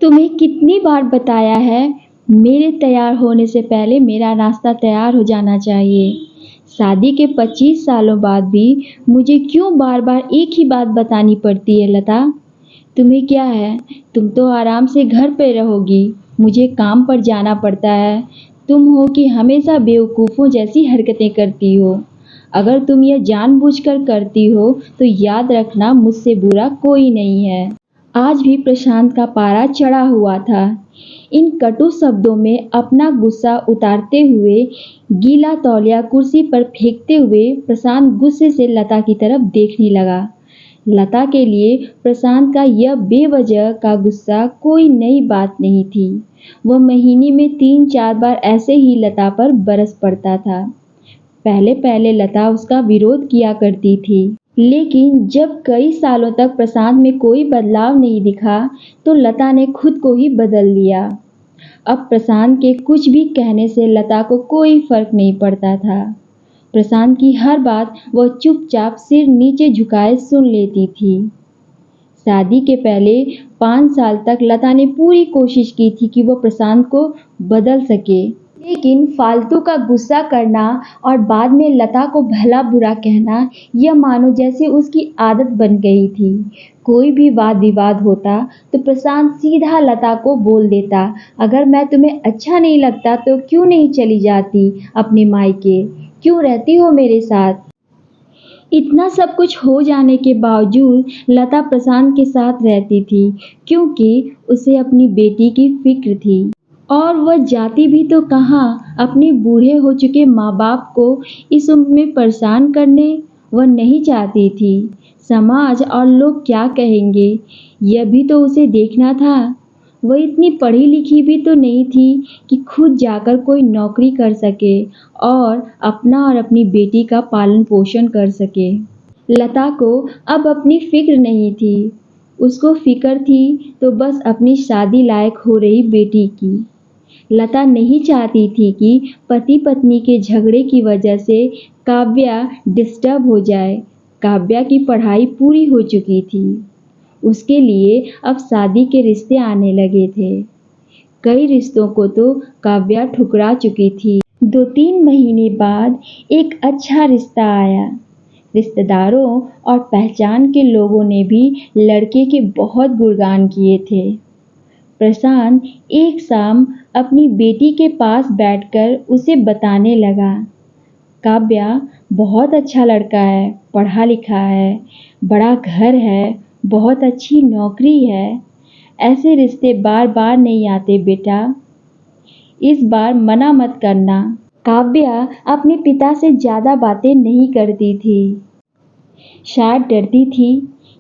तुम्हें कितनी बार बताया है, मेरे तैयार होने से पहले मेरा नाश्ता तैयार हो जाना चाहिए। शादी के 25 सालों बाद भी मुझे क्यों बार-बार एक ही बात बतानी पड़ती है लता? तुम्हें क्या है, तुम तो आराम से घर पे रहोगी, मुझे काम पर जाना पड़ता है। तुम हो कि हमेशा बेवकूफ़ों जैसी हरकतें करती हो। अगर तुम यह जानबूझकर करती हो तो याद रखना मुझसे बुरा कोई नहीं है। आज भी प्रशांत का पारा चढ़ा हुआ था। इन कटु शब्दों में अपना गुस्सा उतारते हुए, गीला तौलिया कुर्सी पर फेंकते हुए प्रशांत गुस्से से लता की तरफ देखने लगा। लता के लिए प्रशांत का यह बेवजह का गुस्सा कोई नई बात नहीं थी। वह महीने में 3-4 बार ऐसे ही लता पर बरस पड़ता था। पहले-पहले लता उसका विरोध किया करती थी, लेकिन जब कई सालों तक प्रशांत में कोई बदलाव नहीं दिखा, तो लता ने खुद को ही बदल लिया। अब प्रशांत के कुछ भी कहने से लता को कोई फर्क नहीं पड़ता था। प्रशांत की हर बात वह चुपचाप सिर नीचे झुकाए सुन लेती थी। शादी के पहले 5 साल तक लता ने पूरी कोशिश की थी कि वह प्रशांत को बदल सके, लेकिन फालतू का गुस्सा करना और बाद में लता को भला बुरा कहना, यह मानो जैसे उसकी आदत बन गई थी। कोई भी वाद विवाद होता तो प्रशांत सीधा लता को बोल देता, अगर मैं तुम्हें अच्छा नहीं लगता तो क्यों नहीं चली जाती अपने मायके, क्यों रहती हो मेरे साथ? इतना सब कुछ हो जाने के बावजूद लता प्रशांत के साथ रहती थी, क्योंकि उसे अपनी बेटी की फिक्र थी। और वह जाती भी तो कहाँ अपने बूढ़े हो चुके माँ बाप को इस उम्र में परेशान करने। वह नहीं चाहती थी समाज और लोग क्या कहेंगे, यह भी तो उसे देखना था। वह इतनी पढ़ी लिखी भी तो नहीं थी कि खुद जाकर कोई नौकरी कर सके और अपना और अपनी बेटी का पालन पोषण कर सके। लता को अब अपनी फिक्र नहीं थी, उसको फिक्र थी तो बस अपनी शादी लायक हो रही बेटी की। लता नहीं चाहती थी कि पति पत्नी के झगड़े की वजह से काव्या डिस्टर्ब हो जाए। काव्या की पढ़ाई पूरी हो चुकी थी, उसके लिए अब शादी के रिश्ते आने लगे थे। कई रिश्तों को तो काव्या ठुकरा चुकी थी। 2-3 महीने बाद एक अच्छा रिश्ता आया। रिश्तेदारों और पहचान के लोगों ने भी लड़के के बहुत गुणगान किए थे। प्रशांत एक शाम अपनी बेटी के पास बैठकर उसे बताने लगा, काव्या बहुत अच्छा लड़का है, पढ़ा लिखा है, बड़ा घर है, बहुत अच्छी नौकरी है। ऐसे रिश्ते बार बार नहीं आते बेटा, इस बार मना मत करना। काव्या अपने पिता से ज़्यादा बातें नहीं करती थी। शायद डरती थी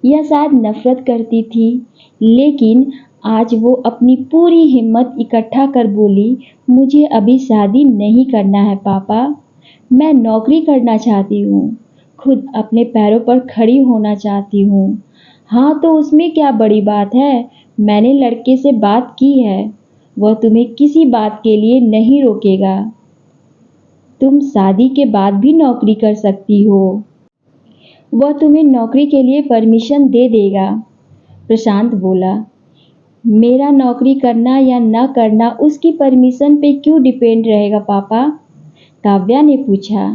या शायद नफरत करती थी, लेकिन आज वो अपनी पूरी हिम्मत इकट्ठा कर बोली, मुझे अभी शादी नहीं करना है पापा, मैं नौकरी करना चाहती हूँ, खुद अपने पैरों पर खड़ी होना चाहती हूँ। हाँ तो उसमें क्या बड़ी बात है, मैंने लड़के से बात की है, वह तुम्हें किसी बात के लिए नहीं रोकेगा। तुम शादी के बाद भी नौकरी कर सकती हो, वह तुम्हें नौकरी के लिए परमिशन दे देगा। प्रशांत बोला, मेरा नौकरी करना या न करना उसकी परमिशन पे क्यों डिपेंड रहेगा पापा? काव्या ने पूछा।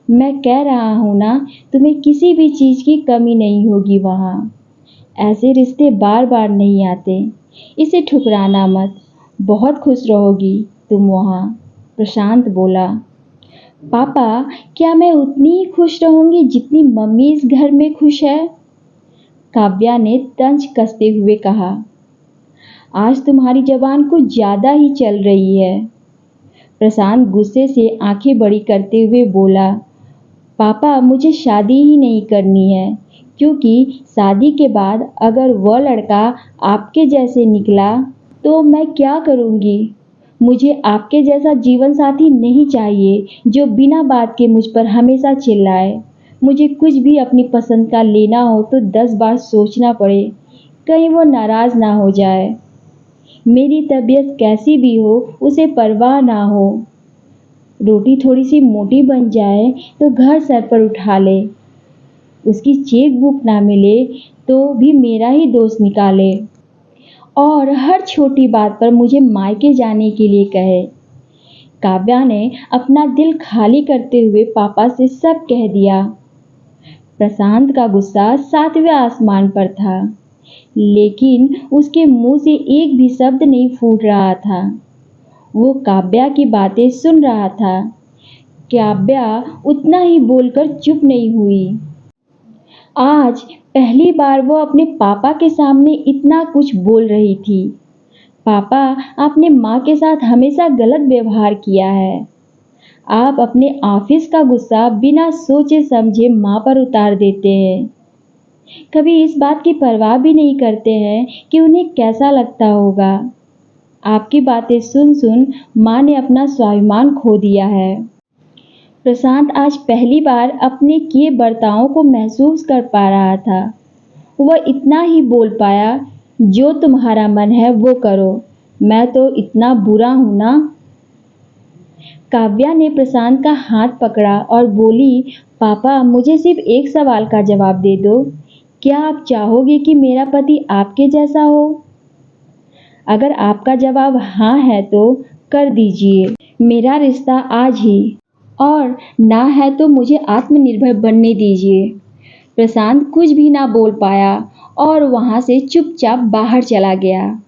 मैं कह रहा हूँ ना, तुम्हें किसी भी चीज़ की कमी नहीं होगी वहाँ। ऐसे रिश्ते बार बार नहीं आते, इसे ठुकराना मत, बहुत खुश रहोगी तुम वहाँ। प्रशांत बोला, पापा क्या मैं उतनी ही खुश रहूँगी जितनी मम्मी इस घर में खुश है? काव्या ने तंज कसते हुए कहा, आज तुम्हारी जबान कुछ ज़्यादा ही चल रही है। प्रशांत गुस्से से आंखें बड़ी करते हुए बोला, पापा मुझे शादी ही नहीं करनी है, क्योंकि शादी के बाद अगर वह लड़का आपके जैसे निकला तो मैं क्या करूँगी? मुझे आपके जैसा जीवन साथी नहीं चाहिए जो बिना बात के मुझ पर हमेशा चिल्लाए। मुझे कुछ भी अपनी पसंद का लेना हो तो 10 बार सोचना पड़े, कहीं वो नाराज़ ना हो जाए। मेरी तबीयत कैसी भी हो उसे परवाह ना हो, रोटी थोड़ी सी मोटी बन जाए तो घर सर पर उठा ले, उसकी चेक बुक ना मिले तो भी मेरा ही दोष निकाले, और हर छोटी बात पर मुझे मायके जाने के लिए कहे। काव्या ने अपना दिल खाली करते हुए पापा से सब कह दिया। प्रशांत का गुस्सा 7वें आसमान पर था, लेकिन उसके मुंह से एक भी शब्द नहीं फूट रहा था। वो काव्या की बातें सुन रहा था। काव्या उतना ही बोलकर चुप नहीं हुई। आज पहली बार वो अपने पापा के सामने इतना कुछ बोल रही थी। पापा, आपने माँ के साथ हमेशा गलत व्यवहार किया है। आप अपने ऑफिस का गुस्सा बिना सोचे समझे माँ पर उतार देते हैं। कभी इस बात की परवाह भी नहीं करते हैं कि उन्हें कैसा लगता होगा। आपकी बातें सुन सुन माँ ने अपना स्वाभिमान खो दिया है। प्रशांत आज पहली बार अपने किए बर्तावों को महसूस कर पा रहा था। वह इतना ही बोल पाया, जो तुम्हारा मन है वो करो, मैं तो इतना बुरा हूं ना। काव्या ने प्रशांत का हाथ पकड़ा और बोली, पापा, मुझे सिर्फ एक सवाल का जवाब दे दो। क्या आप चाहोगे कि मेरा पति आपके जैसा हो? अगर आपका जवाब हाँ है तो कर दीजिए मेरा रिश्ता आज ही, और ना है तो मुझे आत्मनिर्भर बनने दीजिए। प्रशांत कुछ भी ना बोल पाया और वहां से चुपचाप बाहर चला गया।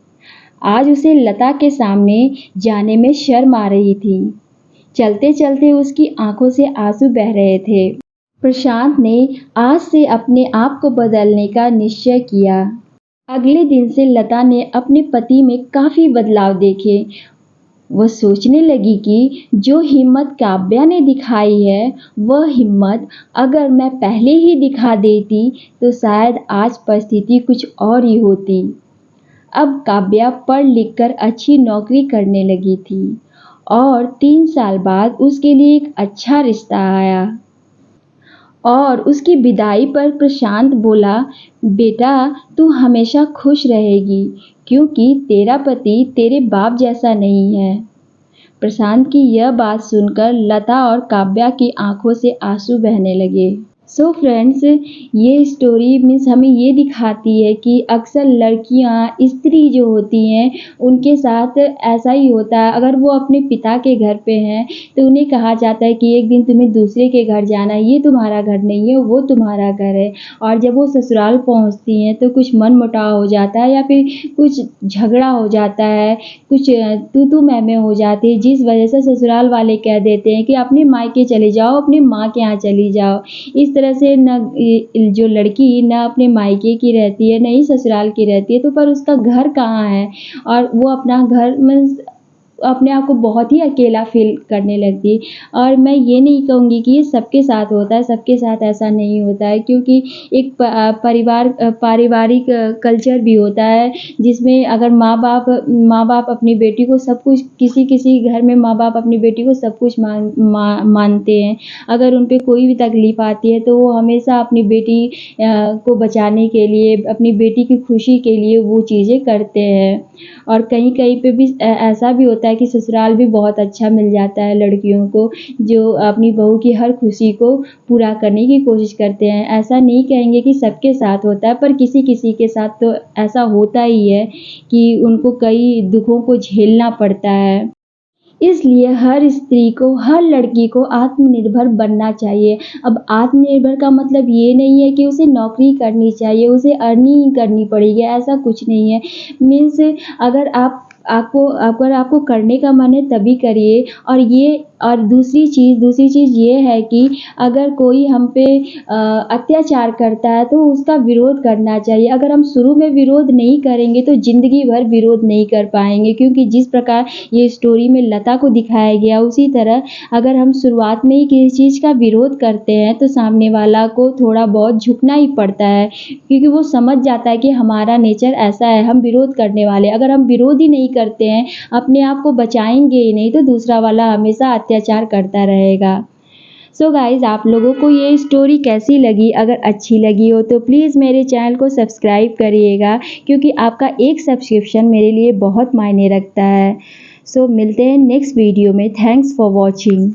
आज उसे लता के सामने जाने में शर्म आ रही थी। चलते चलते उसकी आंखों से आंसू बह रहे थे। प्रशांत ने आज से अपने आप को बदलने का निश्चय किया। अगले दिन से लता ने अपने पति में काफी बदलाव देखे। वह सोचने लगी कि जो हिम्मत काव्या ने दिखाई है, वह हिम्मत अगर मैं पहले ही दिखा देती तो शायद आज परिस्थिति कुछ और ही होती। अब काव्या पढ़ लिख कर अच्छी नौकरी करने लगी थी और 3 साल बाद उसके लिए एक अच्छा रिश्ता आया। और उसकी विदाई पर प्रशांत बोला, बेटा, तू हमेशा खुश रहेगी क्योंकि तेरा पति तेरे बाप जैसा नहीं है। प्रशांत की यह बात सुनकर लता और काव्या की आंखों से आंसू बहने लगे। सो फ्रेंड्स, ये स्टोरी मीन्स हमें ये दिखाती है कि अक्सर लड़कियां, स्त्री जो होती हैं, उनके साथ ऐसा ही होता है। अगर वो अपने पिता के घर पे हैं तो उन्हें कहा जाता है कि एक दिन तुम्हें दूसरे के घर जाना है, ये तुम्हारा घर नहीं है, वो तुम्हारा घर है। और जब वो ससुराल पहुंचती हैं तो कुछ मनमुटाव हो जाता है या फिर कुछ झगड़ा हो जाता है, कुछ तू मैं हो जाती है, जिस वजह से ससुराल वाले कह देते हैं कि अपने मायके चले जाओ, अपनी माँ के यहाँ चली जाओ। इस तरह से न जो लड़की न अपने मायके की रहती है, न ही ससुराल की रहती है, तो पर उसका घर कहाँ है, और वो अपना घर मीन्स अपने आप को बहुत ही अकेला फील करने लगती है। और मैं ये नहीं कहूँगी कि ये सबके साथ होता है, सबके साथ ऐसा नहीं होता है, क्योंकि एक पारिवारिक कल्चर भी होता है जिसमें अगर माँ बाप अपनी बेटी को सब कुछ, किसी किसी घर में माँ बाप अपनी बेटी को सब कुछ मानते हैं। अगर उन पर कोई भी तकलीफ आती है तो वो हमेशा अपनी बेटी को बचाने के लिए, अपनी बेटी की खुशी के लिए वो चीज़ें करते हैं। और कहीं कहीं पे भी ऐसा भी होता है कि ससुराल भी बहुत अच्छा मिल जाता है लड़कियों को, जो अपनी बहू की हर खुशी को पूरा करने की कोशिश करते हैं। ऐसा नहीं कहेंगे कि सबके साथ होता है, पर किसी किसी के साथ तो ऐसा होता ही है कि उनको कई दुखों को झेलना पड़ता है। इसलिए हर स्त्री को, हर लड़की को आत्मनिर्भर बनना चाहिए। अब आत्मनिर्भर का मतलब ये नहीं है कि उसे नौकरी करनी चाहिए, उसे अर्निंग करनी पड़ेगी, ऐसा कुछ नहीं है। मीन्स अगर आपको करने का मन है तभी करिए। और दूसरी चीज़ ये है कि अगर कोई हम पे अत्याचार करता है तो उसका विरोध करना चाहिए। अगर हम शुरू में विरोध नहीं करेंगे तो ज़िंदगी भर विरोध नहीं कर पाएंगे, क्योंकि जिस प्रकार ये स्टोरी में लता को दिखाया गया, उसी तरह अगर हम शुरुआत में ही किसी चीज़ का विरोध करते हैं तो सामने वाला को थोड़ा बहुत झुकना ही पड़ता है, क्योंकि वो समझ जाता है कि हमारा नेचर ऐसा है, हम विरोध करने वाले। अगर हम विरोध ही नहीं करते हैं, अपने आप को बचाएंगे ही नहीं, तो दूसरा वाला हमेशा अत्याचार करता रहेगा। सो गाइज़, आप लोगों को ये स्टोरी कैसी लगी? अगर अच्छी लगी हो तो प्लीज़ मेरे चैनल को सब्सक्राइब करिएगा, क्योंकि आपका एक सब्सक्रिप्शन मेरे लिए बहुत मायने रखता है। सो मिलते हैं नेक्स्ट वीडियो में। Thanks for watching.